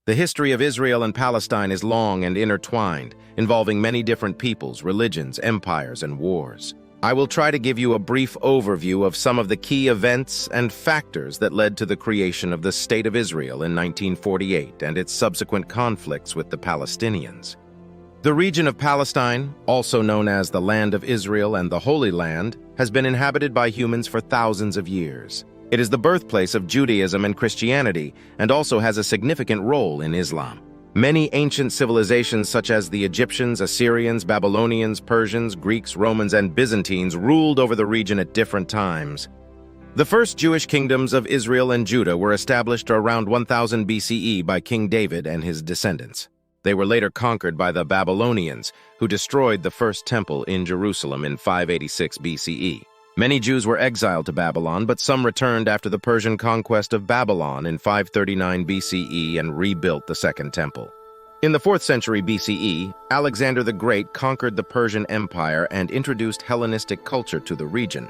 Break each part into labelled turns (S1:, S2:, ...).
S1: The history of Israel and Palestine is long and intertwined, involving many different peoples, religions, empires, and wars. I will try to give you a brief overview of some of the key events and factors that led to the creation of the State of Israel in 1948 and its subsequent conflicts with the Palestinians. The region of Palestine, also known as the Land of Israel and the Holy Land, has been inhabited by humans for thousands of years. It is the birthplace of Judaism and Christianity, and also has a significant role in Islam. Many ancient civilizations such as the Egyptians, Assyrians, Babylonians, Persians, Greeks, Romans, and Byzantines ruled over the region at different times. The first Jewish kingdoms of Israel and Judah were established around 1000 BCE by King David and his descendants. They were later conquered by the Babylonians, who destroyed the first temple in Jerusalem in 586 BCE. Many Jews were exiled to Babylon, but some returned after the Persian conquest of Babylon in 539 BCE and rebuilt the Second Temple. In the 4th century BCE, Alexander the Great conquered the Persian Empire and introduced Hellenistic culture to the region.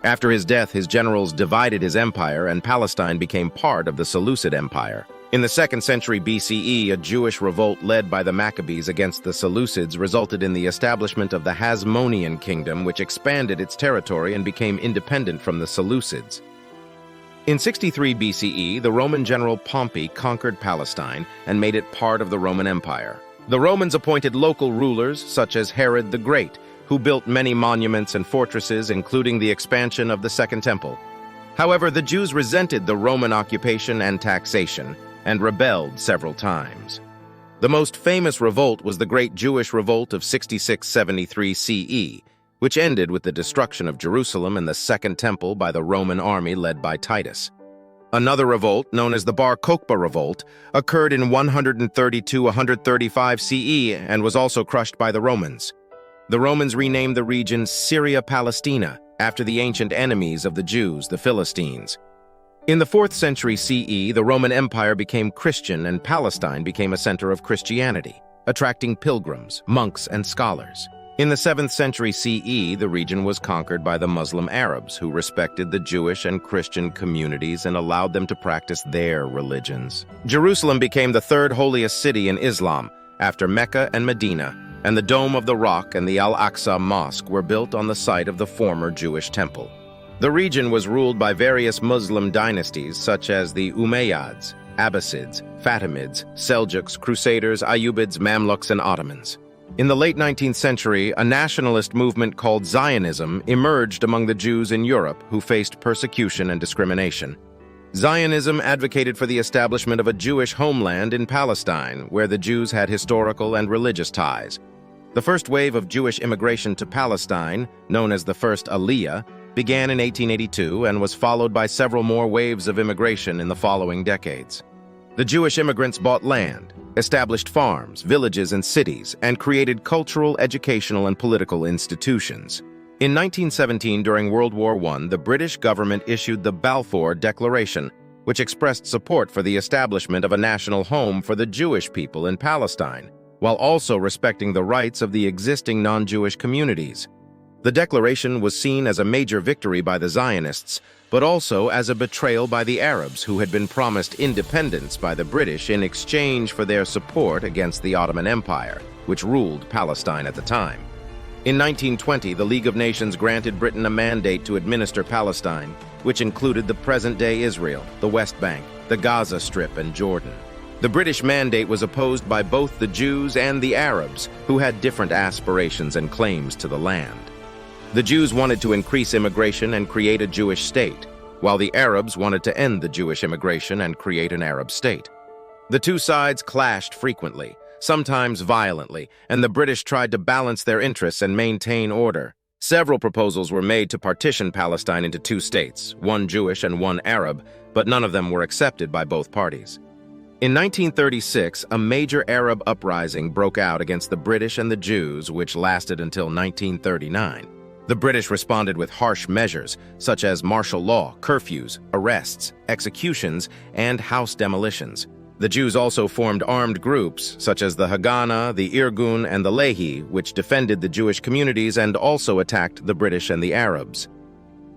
S1: After his death, his generals divided his empire, and Palestine became part of the Seleucid Empire. In the 2nd century BCE, a Jewish revolt led by the Maccabees against the Seleucids resulted in the establishment of the Hasmonean kingdom, which expanded its territory and became independent from the Seleucids. In 63 BCE, the Roman general Pompey conquered Palestine and made it part of the Roman Empire. The Romans appointed local rulers, such as Herod the Great, who built many monuments and fortresses, including the expansion of the Second Temple. However, the Jews resented the Roman occupation and taxation, and rebelled several times. The most famous revolt was the Great Jewish Revolt of 6673 CE, which ended with the destruction of Jerusalem and the Second Temple by the Roman army led by Titus. Another revolt, known as the Bar Kokhba Revolt, occurred in 132-135 CE and was also crushed by the Romans. The Romans renamed the region Syria Palestina, after the ancient enemies of the Jews, the Philistines. In the 4th century CE, the Roman Empire became Christian and Palestine became a center of Christianity, attracting pilgrims, monks, and scholars. In the 7th century CE, the region was conquered by the Muslim Arabs, who respected the Jewish and Christian communities and allowed them to practice their religions. Jerusalem became the third holiest city in Islam, after Mecca and Medina, and the Dome of the Rock and the Al-Aqsa Mosque were built on the site of the former Jewish temple. The region was ruled by various Muslim dynasties such as the Umayyads, Abbasids, Fatimids, Seljuks, Crusaders, Ayyubids, Mamluks, and Ottomans. In the late 19th century, a nationalist movement called Zionism emerged among the Jews in Europe who faced persecution and discrimination. Zionism advocated for the establishment of a Jewish homeland in Palestine, where the Jews had historical and religious ties. The first wave of Jewish immigration to Palestine, known as the First Aliyah, began in 1882 and was followed by several more waves of immigration in the following decades. The Jewish immigrants bought land, established farms, villages, and cities, and created cultural, educational, and political institutions. In 1917, during World War I, the British government issued the Balfour Declaration, which expressed support for the establishment of a national home for the Jewish people in Palestine, while also respecting the rights of the existing non-Jewish communities. The declaration was seen as a major victory by the Zionists, but also as a betrayal by the Arabs, who had been promised independence by the British in exchange for their support against the Ottoman Empire, which ruled Palestine at the time. In 1920, the League of Nations granted Britain a mandate to administer Palestine, which included the present-day Israel, the West Bank, the Gaza Strip, and Jordan. The British mandate was opposed by both the Jews and the Arabs, who had different aspirations and claims to the land. The Jews wanted to increase immigration and create a Jewish state, while the Arabs wanted to end the Jewish immigration and create an Arab state. The two sides clashed frequently, sometimes violently, and the British tried to balance their interests and maintain order. Several proposals were made to partition Palestine into two states, one Jewish and one Arab, but none of them were accepted by both parties. In 1936, a major Arab uprising broke out against the British and the Jews, which lasted until 1939. The British responded with harsh measures, such as martial law, curfews, arrests, executions, and house demolitions. The Jews also formed armed groups, such as the Haganah, the Irgun, and the Lehi, which defended the Jewish communities and also attacked the British and the Arabs.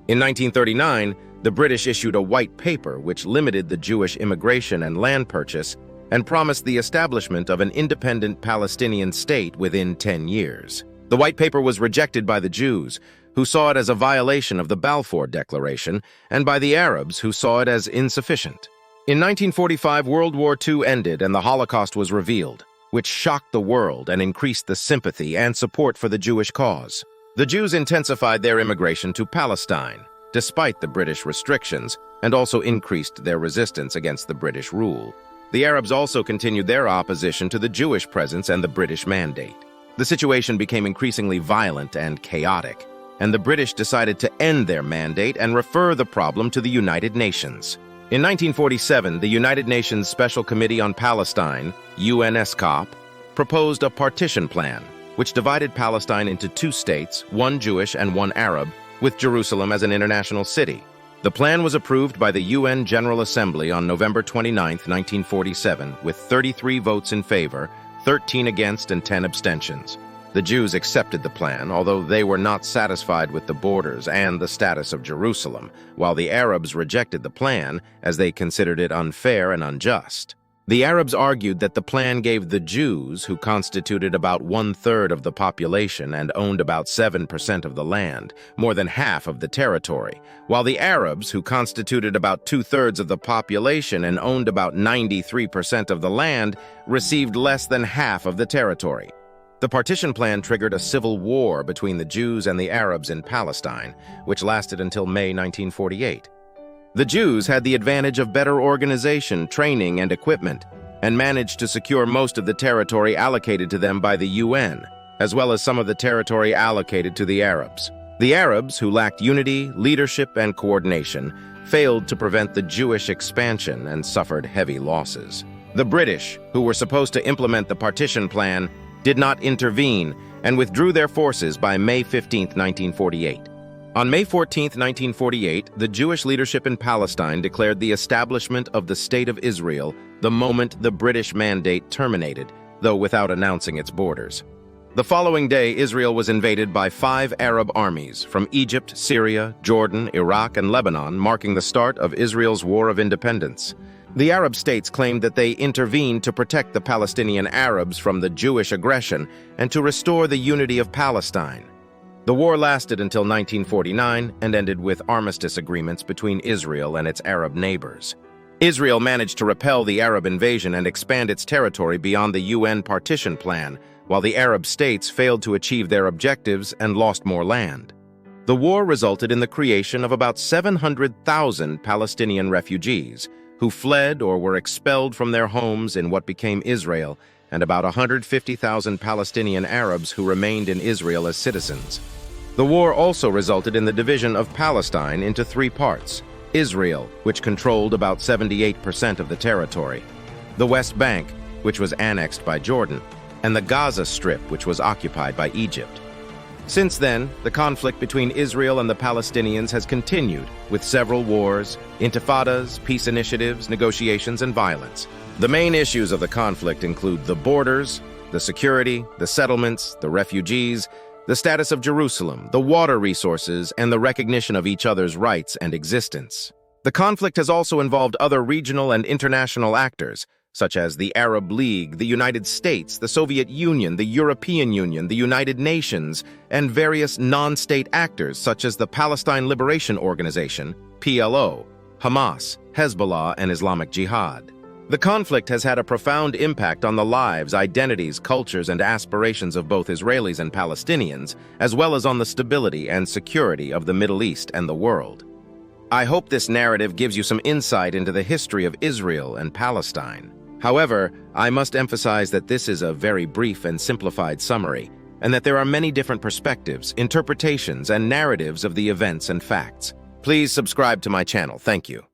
S1: In 1939, the British issued a white paper which limited the Jewish immigration and land purchase, and promised the establishment of an independent Palestinian state within 10 years. The White Paper was rejected by the Jews, who saw it as a violation of the Balfour Declaration, and by the Arabs, who saw it as insufficient. In 1945, World War II ended and the Holocaust was revealed, which shocked the world and increased the sympathy and support for the Jewish cause. The Jews intensified their immigration to Palestine, despite the British restrictions, and also increased their resistance against the British rule. The Arabs also continued their opposition to the Jewish presence and the British mandate. The situation became increasingly violent and chaotic, and the British decided to end their mandate and refer the problem to the United Nations. In 1947, the United Nations Special Committee on Palestine, UNSCOP, proposed a partition plan, which divided Palestine into two states, one Jewish and one Arab, with Jerusalem as an international city. The plan was approved by the UN General Assembly on November 29, 1947, with 33 votes in favor, 13 against, and 10 abstentions. The Jews accepted the plan, although they were not satisfied with the borders and the status of Jerusalem, while the Arabs rejected the plan as they considered it unfair and unjust. The Arabs argued that the plan gave the Jews, who constituted about 1/3 of the population and owned about 7% of the land, more than half of the territory, while the Arabs, who constituted about 2/3 of the population and owned about 93% of the land, received less than half of the territory. The partition plan triggered a civil war between the Jews and the Arabs in Palestine, which lasted until May 1948. The Jews had the advantage of better organization, training, and equipment, and managed to secure most of the territory allocated to them by the UN, as well as some of the territory allocated to the Arabs. The Arabs, who lacked unity, leadership, and coordination, failed to prevent the Jewish expansion and suffered heavy losses. The British, who were supposed to implement the partition plan, did not intervene and withdrew their forces by May 15, 1948. On May 14, 1948, the Jewish leadership in Palestine declared the establishment of the State of Israel the moment the British mandate terminated, though without announcing its borders. The following day, Israel was invaded by 5 Arab armies from Egypt, Syria, Jordan, Iraq, and Lebanon, marking the start of Israel's War of Independence. The Arab states claimed that they intervened to protect the Palestinian Arabs from the Jewish aggression and to restore the unity of Palestine. The war lasted until 1949 and ended with armistice agreements between Israel and its Arab neighbors. Israel managed to repel the Arab invasion and expand its territory beyond the UN partition plan, while the Arab states failed to achieve their objectives and lost more land. The war resulted in the creation of about 700,000 Palestinian refugees, who fled or were expelled from their homes in what became Israel, and about 150,000 Palestinian Arabs who remained in Israel as citizens. The war also resulted in the division of Palestine into 3 parts: Israel, which controlled about 78% of the territory, the West Bank, which was annexed by Jordan, and the Gaza Strip, which was occupied by Egypt. Since then, the conflict between Israel and the Palestinians has continued, with several wars, intifadas, peace initiatives, negotiations, and violence. The main issues of the conflict include the borders, the security, the settlements, the refugees, the status of Jerusalem, the water resources, and the recognition of each other's rights and existence. The conflict has also involved other regional and international actors, such as the Arab League, the United States, the Soviet Union, the European Union, the United Nations, and various non-state actors such as the Palestine Liberation Organization, PLO, Hamas, Hezbollah, and Islamic Jihad. The conflict has had a profound impact on the lives, identities, cultures, and aspirations of both Israelis and Palestinians, as well as on the stability and security of the Middle East and the world. I hope this narrative gives you some insight into the history of Israel and Palestine. However, I must emphasize that this is a very brief and simplified summary, and that there are many different perspectives, interpretations, and narratives of the events and facts. Please subscribe to my channel. Thank you.